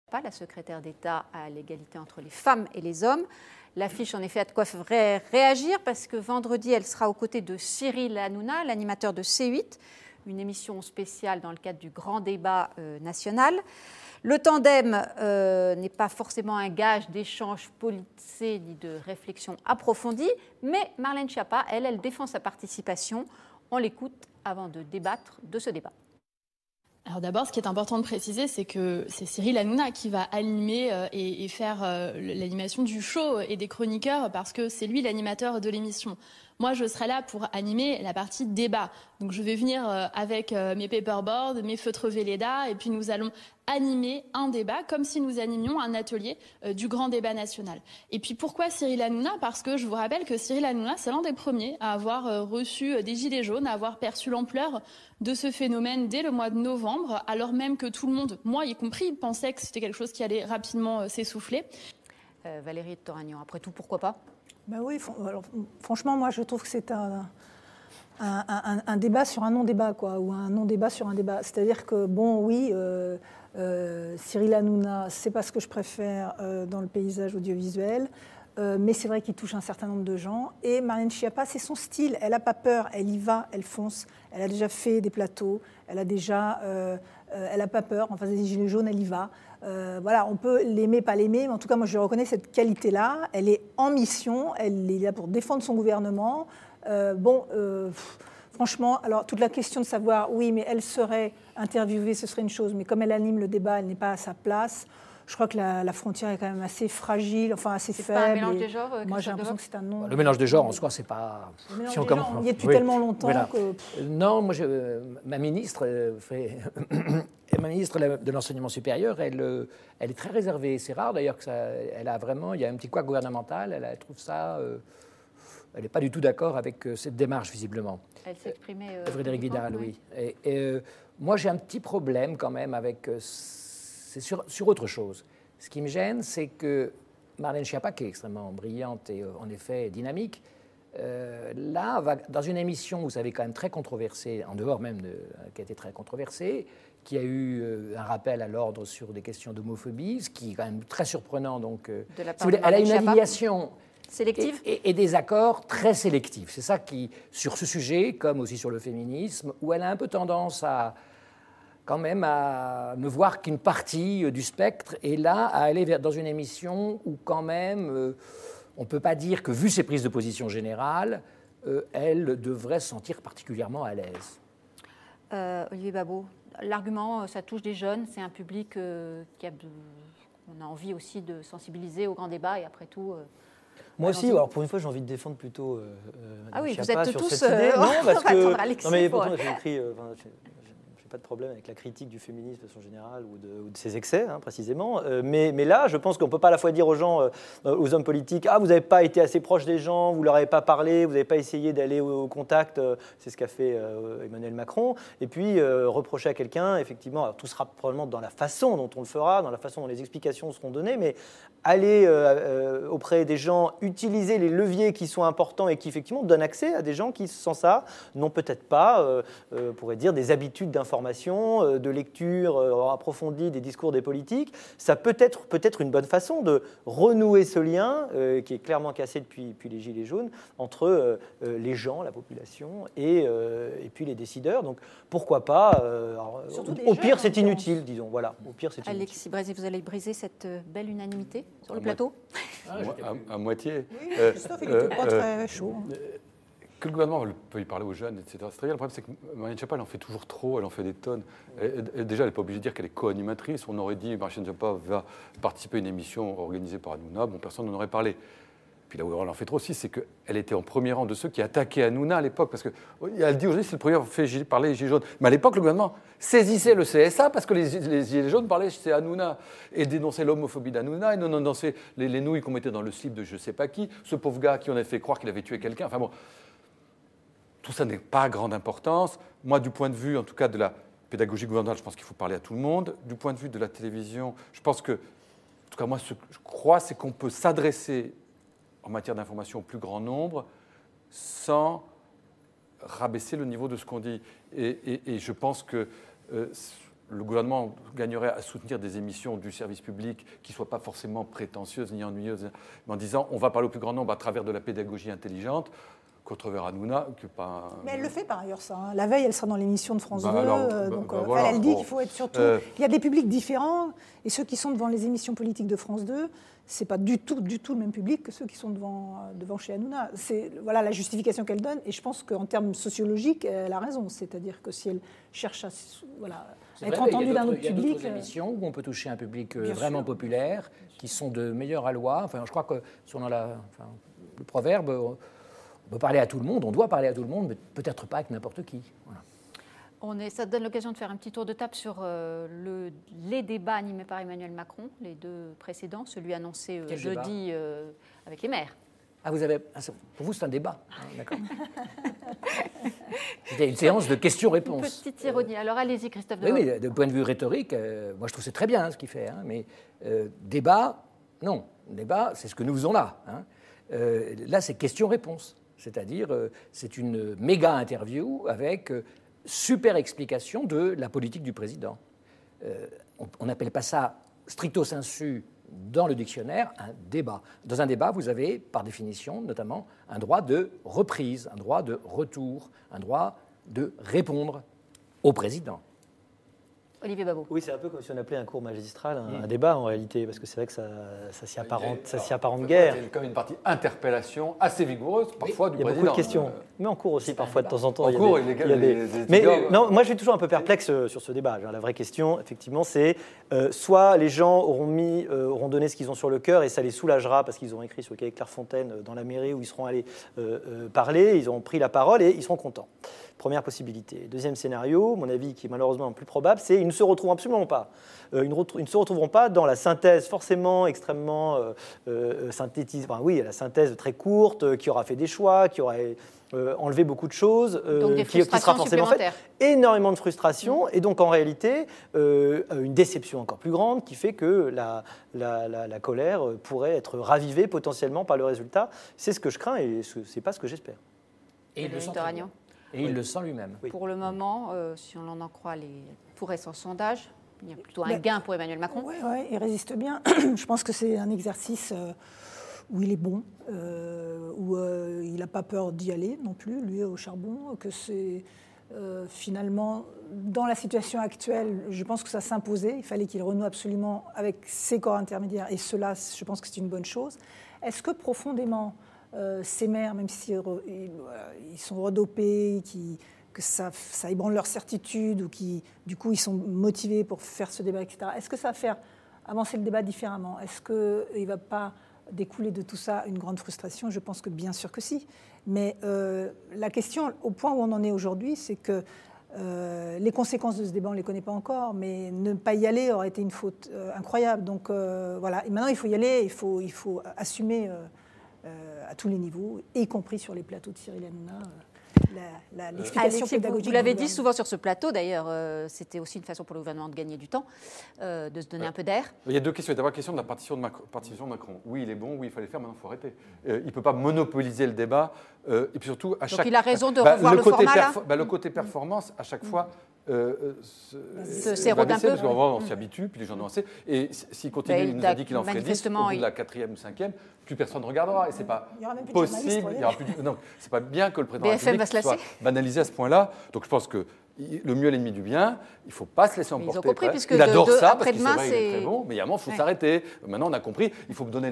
Pas la secrétaire d'État à l'égalité entre les femmes et les hommes. L'affiche, en effet, a de quoi réagir parce que vendredi, elle sera aux côtés de Cyril Hanouna, l'animateur de C8, une émission spéciale dans le cadre du grand débat national. Le tandem n'est pas forcément un gage d'échange policé ni de réflexion approfondie, mais Marlène Schiappa, elle défend sa participation. On l'écoute avant de débattre de ce débat. Alors d'abord, ce qui est important de préciser, c'est que c'est Cyril Hanouna qui va animer et faire l'animation du show et des chroniqueurs parce que c'est lui l'animateur de l'émission. Moi, je serai là pour animer la partie débat. Donc je vais venir avec mes paperboards, mes feutres Velleda et puis nous allons animer un débat comme si nous animions un atelier du grand débat national. Et puis pourquoi Cyril Hanouna? Parce que je vous rappelle que Cyril Hanouna, c'est l'un des premiers à avoir reçu des gilets jaunes, à avoir perçu l'ampleur de ce phénomène dès le mois de novembre, alors même que tout le monde, moi y compris, pensait que c'était quelque chose qui allait rapidement s'essouffler. Valérie de Toragnan, après tout, pourquoi pas? Ben oui, alors, franchement, moi je trouve que c'est un débat sur un non-débat, quoi, ou un non-débat sur un débat. C'est-à-dire que, bon, oui, Cyril Hanouna, c'est pas ce que je préfère dans le paysage audiovisuel, mais c'est vrai qu'il touche un certain nombre de gens. Et Marlène Schiappa, c'est son style, elle n'a pas peur, elle y va, elle fonce, elle a déjà fait des plateaux, elle n'a pas peur, en face des Gilets jaunes, elle y va. Voilà, on peut l'aimer, pas l'aimer, mais en tout cas, moi, je reconnais cette qualité-là. Elle est en mission, elle est là pour défendre son gouvernement. Franchement, alors toute la question de savoir, oui, mais elle serait interviewée, ce serait une chose, mais comme elle anime le débat, elle n'est pas à sa place. Je crois que la frontière est quand même assez fragile, enfin assez faible. C'est pas un mélange des genres? Moi, j'ai l'impression que c'est un non. Le mélange des genres, en soi, c'est pas. Le mélange des genres, on y est depuis tellement longtemps que. Non, moi, ma ministre ma ministre de l'enseignement supérieur, elle est très réservée. C'est rare d'ailleurs elle a vraiment, il y a un petit couac gouvernemental. Elle trouve ça. Elle n'est pas du tout d'accord avec cette démarche, visiblement. Elle s'exprimait. Frédérique Vidal, oui. Et moi, j'ai un petit problème quand même avec. C'est sur autre chose. Ce qui me gêne, c'est que Marlène Schiappa, qui est extrêmement brillante et en effet dynamique, là, va dans une émission, vous savez, quand même très controversée, en dehors même qui a été très controversée, qui a eu un rappel à l'ordre sur des questions d'homophobie, ce qui est quand même très surprenant. Donc, de la part de elle a une Schiappa. affiliation Sélective et des accords très sélectifs. C'est ça qui, sur ce sujet, comme aussi sur le féminisme, où elle a un peu tendance à quand même à ne voir qu'une partie du spectre, et là, à aller dans une émission où quand même, on ne peut pas dire que, vu ses prises de position générales, elle devrait se sentir particulièrement à l'aise. Olivier Babot, l'argument, ça touche des jeunes, c'est un public qu'on a envie aussi de sensibiliser au grand débat, et après tout... Moi aussi, alors pour une fois, j'ai envie de défendre plutôt ah oui, Schiappa vous êtes sur tous... cette idée. Non, parce que... Alexis, non, mais pourtant, j'ai écrit... pas de problème avec la critique du féminisme de façon générale ou de ses excès, hein, précisément. Mais là, je pense qu'on ne peut pas à la fois dire aux gens, aux hommes politiques, « Ah, vous n'avez pas été assez proche des gens, vous ne leur avez pas parlé, vous n'avez pas essayé d'aller au contact. » C'est ce qu'a fait Emmanuel Macron. Et puis, reprocher à quelqu'un, effectivement, alors, tout sera probablement dans la façon dont on le fera, dans la façon dont les explications seront données, mais aller auprès des gens, utiliser les leviers qui sont importants et qui, effectivement, donnent accès à des gens qui, sans ça, n'ont peut-être pas, on pourrait dire, des habitudes d'information, de lecture approfondie des discours des politiques. Ça peut être une bonne façon de renouer ce lien qui est clairement cassé depuis les Gilets jaunes entre les gens, la population et puis les décideurs. Donc pourquoi pas au pire, c'est inutile, disons. Voilà, au pire, c'est inutile. Alexis Brézé, vous allez briser cette belle unanimité sur le plateau? À moitié. Christophe, il n'était pas très chaud. Que le gouvernement peut y parler aux jeunes, etc. C'est très bien. Le problème, c'est que Marlène Schiappa, elle en fait toujours trop, elle en fait des tonnes. Déjà, elle n'est pas obligée de dire qu'elle est co-animatrice. On aurait dit Marlène Schiappa va participer à une émission organisée par Hanouna. Bon, personne n'en aurait parlé. Puis là où elle en fait trop aussi, c'est qu'elle était en premier rang de ceux qui attaquaient Hanouna à l'époque. Parce qu'elle dit aujourd'hui, c'est le premier à faire parler les Gilets jaunes. Mais à l'époque, le gouvernement saisissait le CSA parce que les Gilets jaunes parlaient chez Hanouna et dénonçaient l'homophobie d'Hanouna et dénonçaient les nouilles qu'on mettait dans le slip de je ne sais pas qui, ce pauvre gars qui on avait fait croire qu'il avait tué quelqu'un. Enfin bon. Tout ça n'est pas à grande importance. Moi, du point de vue, en tout cas, de la pédagogie gouvernementale, je pense qu'il faut parler à tout le monde. Du point de vue de la télévision, je pense que, en tout cas, moi, ce que je crois, c'est qu'on peut s'adresser en matière d'information au plus grand nombre sans rabaisser le niveau de ce qu'on dit. Et je pense que le gouvernement gagnerait à soutenir des émissions du service public qui ne soient pas forcément prétentieuses ni ennuyeuses, mais en disant on va parler au plus grand nombre à travers de la pédagogie intelligente, contre Hanouna, que pas... Mais elle le fait par ailleurs, ça. Hein. La veille, elle sera dans l'émission de France 2. Voilà, elle dit qu'il faut être surtout... Il y a des publics différents, et ceux qui sont devant les émissions politiques de France 2, ce n'est pas du tout le même public que ceux qui sont devant chez Hanouna. C'est voilà, la justification qu'elle donne, et je pense qu'en termes sociologiques, elle a raison. C'est-à-dire que si elle cherche à être entendue d'un autre public... Il y a d'autres émissions où on peut toucher un public vraiment populaire, qui sont de meilleure aloi. Enfin, je crois que, selon le proverbe... On peut parler à tout le monde, on doit parler à tout le monde, mais peut-être pas avec n'importe qui. Voilà. Ça donne l'occasion de faire un petit tour de table sur les débats animés par Emmanuel Macron, les deux précédents, celui annoncé jeudi avec les maires. Ah, pour vous, c'est un débat, d'accord. C'était une séance de questions-réponses. Petite ironie. Alors allez-y, Christophe. Oui, de point de vue rhétorique, moi je trouve que c'est très bien ce qu'il fait, mais débat, non. Débat, c'est ce que nous faisons là. Là, c'est questions-réponses. C'est-à-dire, c'est une méga interview avec super explication de la politique du président. On n'appelle pas ça stricto sensu dans le dictionnaire un débat. Dans un débat, vous avez, par définition, notamment, un droit de reprise, un droit de retour, un droit de répondre au président. Olivier Babot. Oui, c'est un peu comme si on appelait un cours magistral un débat en réalité, parce que c'est vrai que ça s'y apparente guère. C'est comme une partie interpellation assez vigoureuse, parfois du président. Il y a beaucoup de questions, mais en cours aussi parfois de temps en temps. En cours, il y a des mais non, moi je suis toujours un peu perplexe sur ce débat. La vraie question, effectivement, c'est soit les gens auront donné ce qu'ils ont sur le cœur et ça les soulagera parce qu'ils auront écrit sur le cahier Clairefontaine dans la mairie où ils seront allés parler, ils auront pris la parole et ils seront contents. Première possibilité. Deuxième scénario, mon avis qui est malheureusement le plus probable, c'est ils ne se retrouvent absolument pas. Ils ne se retrouveront pas dans la synthèse forcément extrêmement synthétisée. Enfin, oui, la synthèse très courte, qui aura fait des choix, qui aura enlevé beaucoup de choses, qui sera forcément faite. Énormément de frustration et donc en réalité une déception encore plus grande qui fait que la colère pourrait être ravivée potentiellement par le résultat. C'est ce que je crains et ce n'est pas ce que j'espère. Et il le sent lui-même. Oui. Pour le moment, si on en croit les tout récents sondages, il y a plutôt un gain pour Emmanuel Macron. Oui, il résiste bien. Je pense que c'est un exercice où il est bon, où il n'a pas peur d'y aller non plus, lui, au charbon, que c'est finalement, dans la situation actuelle, je pense que ça s'imposait. Il fallait qu'il renoue absolument avec ses corps intermédiaires, et cela, je pense que c'est une bonne chose. Est-ce que profondément, ces maires, même s'ils sont redopés, que ça ébranle leur certitude ou qui, du coup, ils sont motivés pour faire ce débat, etc. Est-ce que ça va faire avancer le débat différemment? Est-ce qu'il ne va pas découler de tout ça une grande frustration? Je pense que bien sûr que si. Mais la question, au point où on en est aujourd'hui, c'est que les conséquences de ce débat, on ne les connaît pas encore, mais ne pas y aller aurait été une faute incroyable. Donc voilà, et maintenant il faut y aller, il faut assumer à tous les niveaux, y compris sur les plateaux de Cyril Hanouna, l'explication pédagogique. Vous l'avez dit souvent sur ce plateau, d'ailleurs, c'était aussi une façon pour le gouvernement de gagner du temps, de se donner un peu d'air. Il y a deux questions. Il y a d'abord la question de la partition de Macron. Oui, il est bon, oui, il fallait le faire, maintenant il faut arrêter. Il ne peut pas monopoliser le débat. Et puis surtout, à chaque... Donc il a raison de revoir le format, là. Le côté performance, à chaque fois... s'érode un peu. Parce qu'on s'y habitue, puis les gens ont assez. Et s'il continue, il nous a dit qu'il en ferait 10, au bout de la 4e ou 5e, plus personne ne regardera. Et ce n'est pas possible. Non, c'est pas bien que le président de la République soit banalisé à ce point-là. Donc je pense que le mieux est l'ennemi du bien. Il ne faut pas se laisser emporter. Ils ont compris, puisque il adore ça, parce qu'il c'est est très bon, mais il y a un moment, il faut s'arrêter. Maintenant, on a compris, il faut donner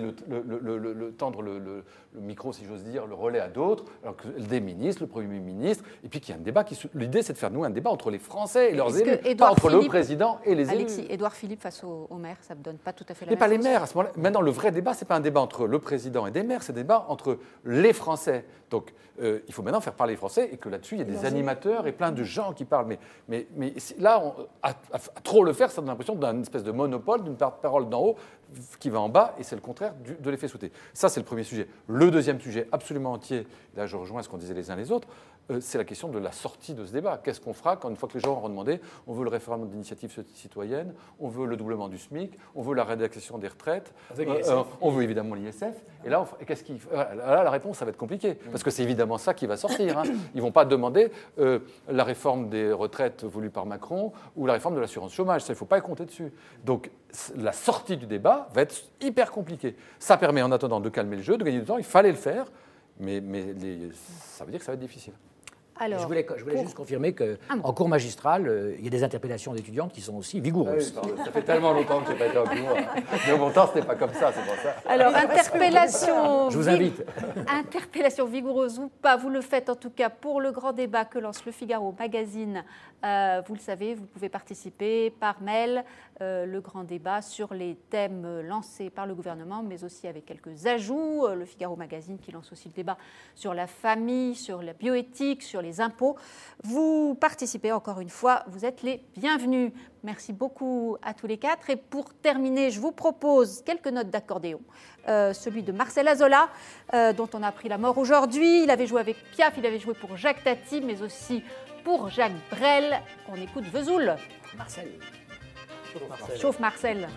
tendre le micro, si j'ose dire, le relais à d'autres, alors que des ministres, le Premier ministre, et puis qu'il y a un débat. L'idée, c'est de faire nouer un débat entre les Français et leurs élus, pas entre le président et les élus. Alexis, Édouard Philippe face aux maires, ça ne donne pas tout à fait la même chose. Mais pas les maires, à ce moment-là. Maintenant, le vrai débat, ce n'est pas un débat entre le président et des maires, c'est un débat entre les Français. Donc, il faut maintenant faire parler les Français et que là-dessus, il y a des animateurs et plein de gens qui parlent. Mais là, à trop le faire, ça donne l'impression d'une espèce de monopole, d'une parole d'en haut qui va en bas, et c'est le contraire de l'effet souhaité. Ça, c'est le premier sujet. Le deuxième sujet, absolument entier, là je rejoins ce qu'on disait les uns les autres, c'est la question de la sortie de ce débat. Qu'est-ce qu'on fera une fois que les gens auront demandé on veut le référendum d'initiative citoyenne, on veut le doublement du SMIC, on veut la rédaction des retraites, on veut évidemment l'ISF. Et là, là, la réponse, ça va être compliqué, parce que c'est évidemment ça qui va sortir. Ils ne vont pas demander la réforme des retraites voulue par Macron ou la réforme de l'assurance chômage. Ça, il ne faut pas compter dessus. Donc, la sortie du débat va être hyper compliquée. Ça permet en attendant de calmer le jeu, de gagner du temps. Il fallait le faire, mais ça veut dire que ça va être difficile. Alors, je voulais juste confirmer qu'en cours magistral, il y a des interpellations d'étudiantes qui sont aussi vigoureuses. Oui, ça fait tellement longtemps que je n'ai pas été en cours. Mais au bon temps, ce n'était pas comme ça, c'est pour ça. Alors, interpellation... Je vous invite. Interpellation vigoureuse ou pas, vous le faites en tout cas pour le grand débat que lance Le Figaro Magazine. Vous le savez, vous pouvez participer par mail, le grand débat sur les thèmes lancés par le gouvernement, mais aussi avec quelques ajouts. Le Figaro Magazine qui lance aussi le débat sur la famille, sur la bioéthique, sur les impôts. Vous participez encore une fois, vous êtes les bienvenus. Merci beaucoup à tous les quatre. Et pour terminer, je vous propose quelques notes d'accordéon. Celui de Marcel Azola, dont on a appris la mort aujourd'hui. Il avait joué avec Piaf, il avait joué pour Jacques Tati, mais aussi pour Jacques Brel. On écoute Vesoul. Marcel. Chauffe Marcel.